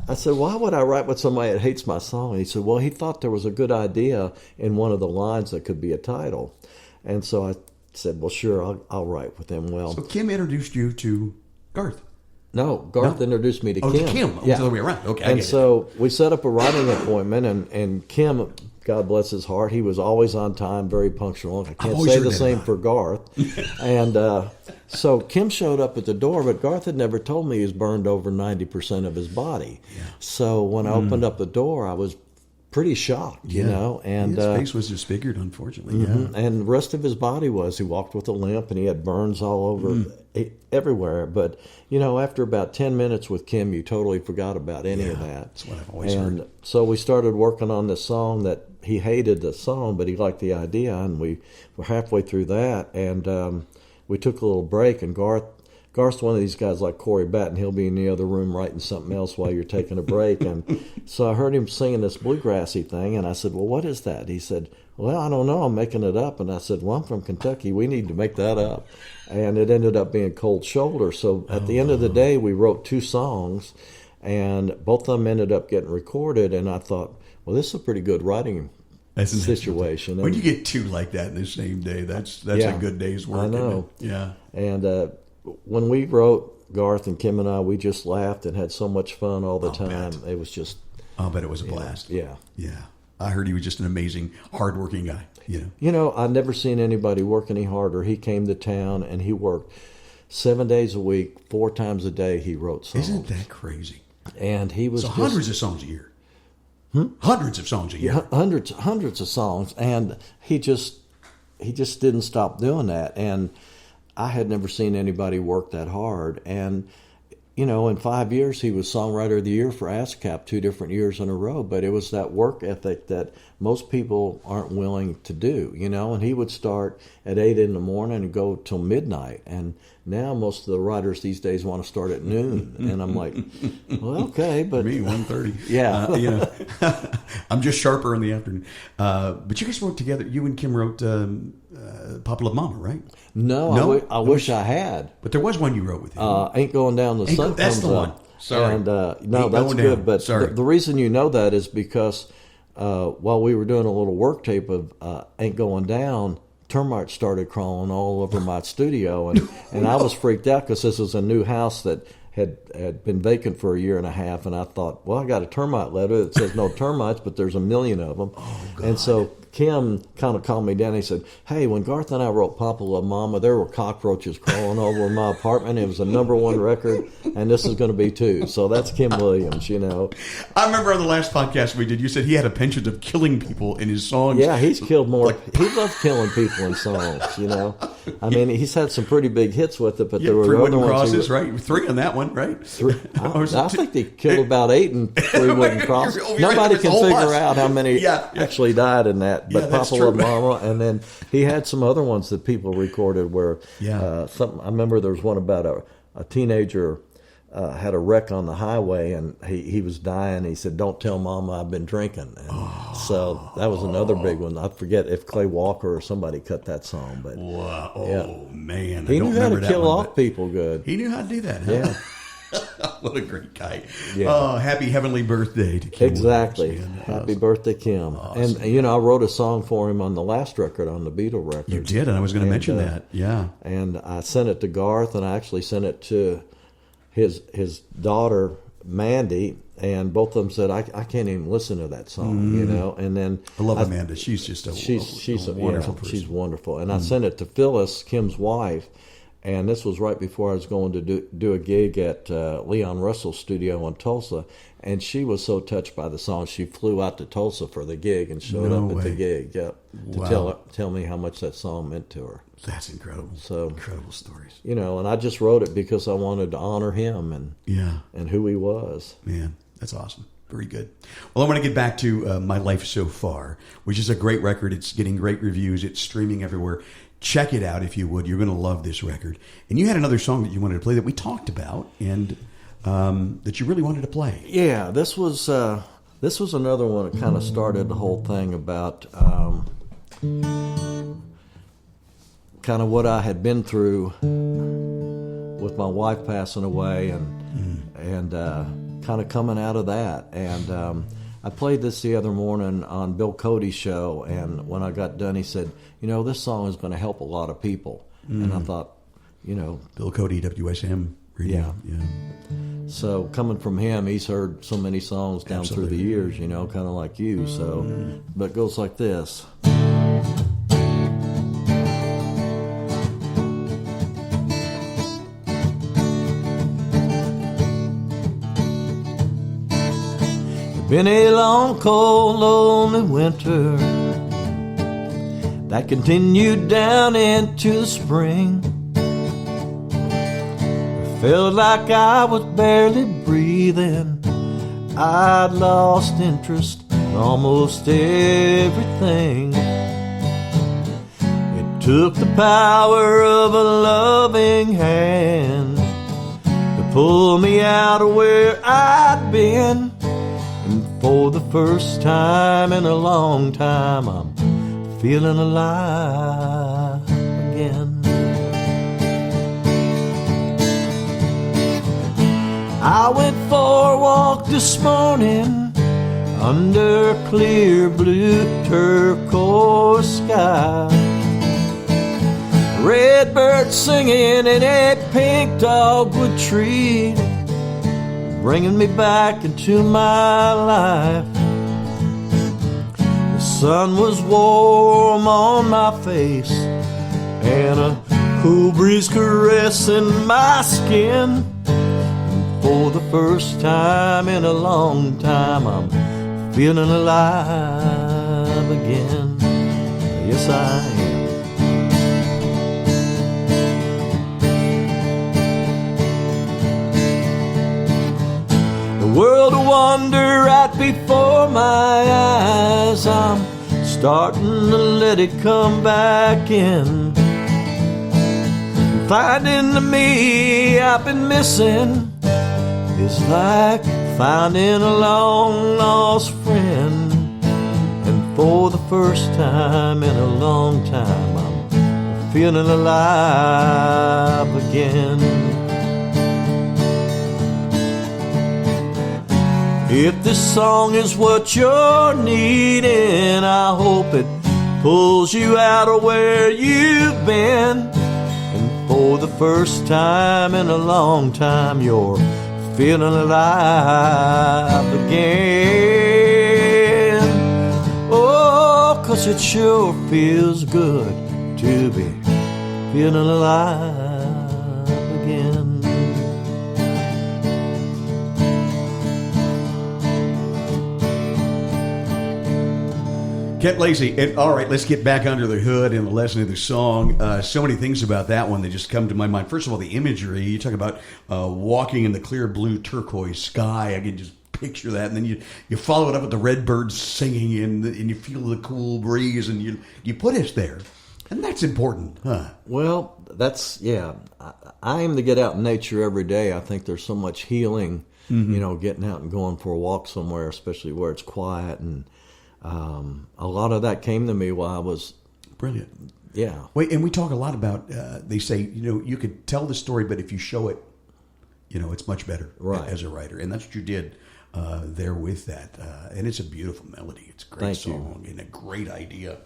Speaker 3: I said, why would I write with somebody that hates my song? And he said, well, he thought there was a good idea in one of the lines that could be a title. And so I said, well, sure, I'll write with him. Well,
Speaker 2: so Kim introduced you to Garth?
Speaker 3: No, Garth introduced me to Kim.
Speaker 2: To Kim.
Speaker 3: Yeah.
Speaker 2: The other way around. Okay.
Speaker 3: And so we set up a writing appointment, and Kim, God bless his heart, he was always on time, very punctual. I can't say the same for Garth. And so Kim showed up at the door, but Garth had never told me he's burned over 90% of his body. Yeah. So when I opened up the door, I was pretty shocked, and
Speaker 2: his face was disfigured, unfortunately.
Speaker 3: Mm-hmm. And the rest of his body was. He walked with a limp, and he had burns all over everywhere. But after about 10 minutes with Kim, you totally forgot about any of that.
Speaker 2: That's what I've always heard.
Speaker 3: So we started working on this song that he hated the song, but he liked the idea, and we were halfway through that, and we took a little break, and Garth's one of these guys like Corey Batten. He'll be in the other room writing something else while you're taking a break. And so I heard him singing this bluegrassy thing, and I said, well, what is that? He said, well, I don't know. I'm making it up. And I said, well, I'm from Kentucky. We need to make that up. And it ended up being Cold Shoulder. So at the end of the day, we wrote 2 songs, and both of them ended up getting recorded. And I thought, well, this is a pretty good writing situation.
Speaker 2: When you get 2 like that in the same day, that's a good day's work.
Speaker 3: I know.
Speaker 2: Yeah.
Speaker 3: And when we wrote, Garth and Kim and I, we just laughed and had so much fun all the time.
Speaker 2: Bet.
Speaker 3: It was just...
Speaker 2: I'll bet it was a blast.
Speaker 3: Yeah.
Speaker 2: Yeah. I heard he was just an amazing, hardworking guy.
Speaker 3: I've never seen anybody work any harder. He came to town and he worked 7 days a week, 4 times a day he wrote songs.
Speaker 2: Isn't that crazy?
Speaker 3: And he was
Speaker 2: hundreds of songs a year. Hundreds of songs a year.
Speaker 3: Hundreds of songs. And he just didn't stop doing that. And I had never seen anybody work that hard. And, in 5 years, he was Songwriter of the Year for ASCAP 2 different years in a row. But it was that work ethic that most people aren't willing to do, And he would start at 8 in the morning and go till midnight. And now most of the writers these days want to start at noon. And I'm like, well, okay, but...
Speaker 2: Me, 1:30.
Speaker 3: Yeah.
Speaker 2: I'm just sharper in the afternoon. But you guys wrote together. You and Kim wrote Papa Love Mama, right?
Speaker 3: No? I wish I had.
Speaker 2: But there was one you wrote with him.
Speaker 3: Ain't Going Down the Sun
Speaker 2: That's
Speaker 3: Comes
Speaker 2: the one.
Speaker 3: Up.
Speaker 2: Sorry.
Speaker 3: And, no, that's good. But the reason you know that is because while we were doing a little work tape of Ain't Going Down, termites started crawling all over my studio, and I was freaked out because this was a new house that had been vacant for a year and a half, and I thought, well, I got a termite letter that says no termites, but there's a million of them.
Speaker 2: Oh, God.
Speaker 3: And so Kim kind of calmed me down. He said, hey, when Garth and I wrote Papa Love Mama, there were cockroaches crawling over my apartment. It was a #1 record, and this is going to be too. So that's Kim Williams, you know.
Speaker 2: I remember on the last podcast we did, you said he had a penchant of killing people in his songs.
Speaker 3: Yeah, he's killed more. He loves killing people in songs, you know. I mean, he's had some pretty big hits with it, but there were
Speaker 2: Three
Speaker 3: other
Speaker 2: Wooden
Speaker 3: ones.
Speaker 2: Crosses, right? 3 on that one, right?
Speaker 3: I think they killed about 8 in 3 Wooden Crosses. Nobody can figure out how many actually died in that, but Papa Love Mama, and then he had some other ones that people recorded where I remember there was one about a teenager had a wreck on the highway, and he was dying. He said, don't tell Mama I've been drinking. And so that was another big one. I forget if Clay Walker or somebody cut that song. But
Speaker 2: wow. Oh, man.
Speaker 3: He knew how to kill off people good.
Speaker 2: He knew how to do that, huh?
Speaker 3: Yeah.
Speaker 2: What a great guy.
Speaker 3: Yeah.
Speaker 2: Oh, happy heavenly birthday to Kim.
Speaker 3: Exactly.
Speaker 2: Williams,
Speaker 3: Happy birthday, Kim. Awesome. And, I wrote a song for him on the last record, on the Beatle record.
Speaker 2: You did, and I was going to mention that. Yeah.
Speaker 3: And I sent it to Garth, and I actually sent it to his daughter, Mandy, and both of them said, I can't even listen to that song, you know. And then
Speaker 2: I love Amanda. She's just a wonderful person.
Speaker 3: She's wonderful. And I sent it to Phyllis, Kim's wife, and this was right before I was going to do a gig at Leon Russell's studio in Tulsa, and she was so touched by the song, she flew out to Tulsa for the gig and showed up at the gig to tell me how much that song meant to her.
Speaker 2: That's incredible.
Speaker 3: So
Speaker 2: incredible stories.
Speaker 3: You know, and I just wrote it because I wanted to honor him and who he was.
Speaker 2: Man, that's awesome. Very good. Well, I want to get back to My Life So Far, which is a great record. It's getting great reviews. It's streaming everywhere. Check it out if you would. You're going to love this record. And you had another song that you wanted to play that we talked about and that you really wanted to play.
Speaker 3: Yeah, this was another one that kind of started the whole thing about kind of what I had been through with my wife passing away and kind of coming out of that. And I played this the other morning on Bill Cody's show, and when I got done, he said, this song is going to help a lot of people. And I thought,
Speaker 2: Bill Cody, WSM radio. Yeah.
Speaker 3: So coming from him, he's heard so many songs down through the years, kind of like you. So, but it goes like this. Been a long, cold, lonely winter that continued down into the spring. I felt like I was barely breathing. I'd lost interest in almost everything. It took the power of a loving hand to pull me out of where I'd been. For the first time in a long time, I'm feeling alive again. I went for a walk this morning under a clear blue turquoise sky. Red bird singing in a pink dogwood tree, bringing me back into my life. The sun was warm on my face, and a cool breeze caressing my skin. And for the first time in a long time, I'm feeling alive again. Yes, I am. World of wonder right before my eyes. I'm starting to let it come back in. Finding the me I've been missing is like finding a long lost friend. And for the first time in a long time, I'm feeling alive again. If this song is what you're needing, I hope it pulls you out of where you've been. And for the first time in a long time, you're feeling alive again. Oh, 'cause it sure feels good to be feeling alive again.
Speaker 2: Kent Blazy. And all right, let's get back under the hood and the lesson of the song. So many things about that one that just come to my mind. First of all, the imagery. You talk about walking in the clear blue turquoise sky. I can just picture that. And then you follow it up with the red birds singing, and you feel the cool breeze, and you put us there. And that's important, huh?
Speaker 3: Well, yeah. I aim to get out in nature every day. I think there's so much healing, getting out and going for a walk somewhere, especially where it's quiet. And a lot of that came to me while I was...
Speaker 2: Brilliant.
Speaker 3: Yeah.
Speaker 2: Wait, and we talk a lot about, they say, you could tell the story, but if you show it, it's much better as a writer. And that's what you did there with that. And it's a beautiful melody. It's a great song and a great idea.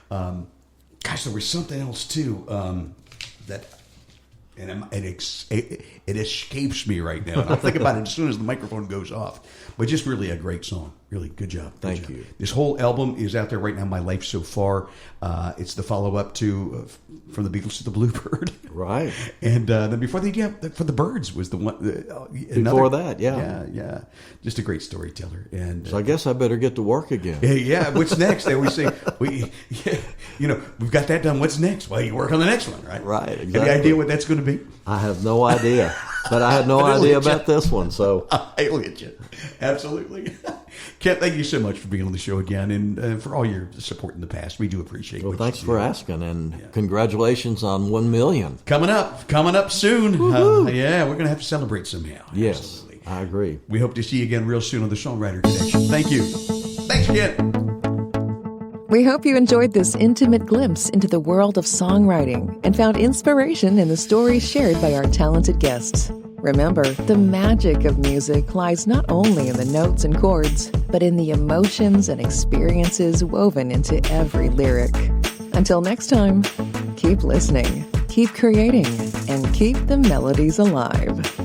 Speaker 2: Gosh, there was something else, too, that... And it escapes me right now. And I'll think about it as soon as the microphone goes off. But just really a great song. Really good job.
Speaker 3: Thank you.
Speaker 2: This whole album is out there right now, My Life So Far. It's the follow-up to From the Beatles to the Bluebird.
Speaker 3: Right.
Speaker 2: And then before For the Birds was the one.
Speaker 3: Before that, yeah.
Speaker 2: Yeah. Just a great storyteller. And
Speaker 3: so I guess I better get to work again.
Speaker 2: Yeah. What's next? They always say, we've got that done. What's next? Well, you work on the next one, right?
Speaker 3: Right, exactly.
Speaker 2: Any idea what that's going to be?
Speaker 3: I have no idea. But I had no idea about this one, so...
Speaker 2: I'll hit you. Absolutely. Kent, thank you so much for being on the show again, and for all your support in the past. We do appreciate it.
Speaker 3: Well, thanks for asking, and congratulations on 1 million.
Speaker 2: Coming up soon. We're going to have to celebrate somehow.
Speaker 3: Yes,
Speaker 2: Absolutely.
Speaker 3: I agree.
Speaker 2: We hope to see you again real soon on the Songwriter Connection. Thank you. Thanks, Kent.
Speaker 1: We hope you enjoyed this intimate glimpse into the world of songwriting and found inspiration in the stories shared by our talented guests. Remember, the magic of music lies not only in the notes and chords, but in the emotions and experiences woven into every lyric. Until next time, keep listening, keep creating, and keep the melodies alive.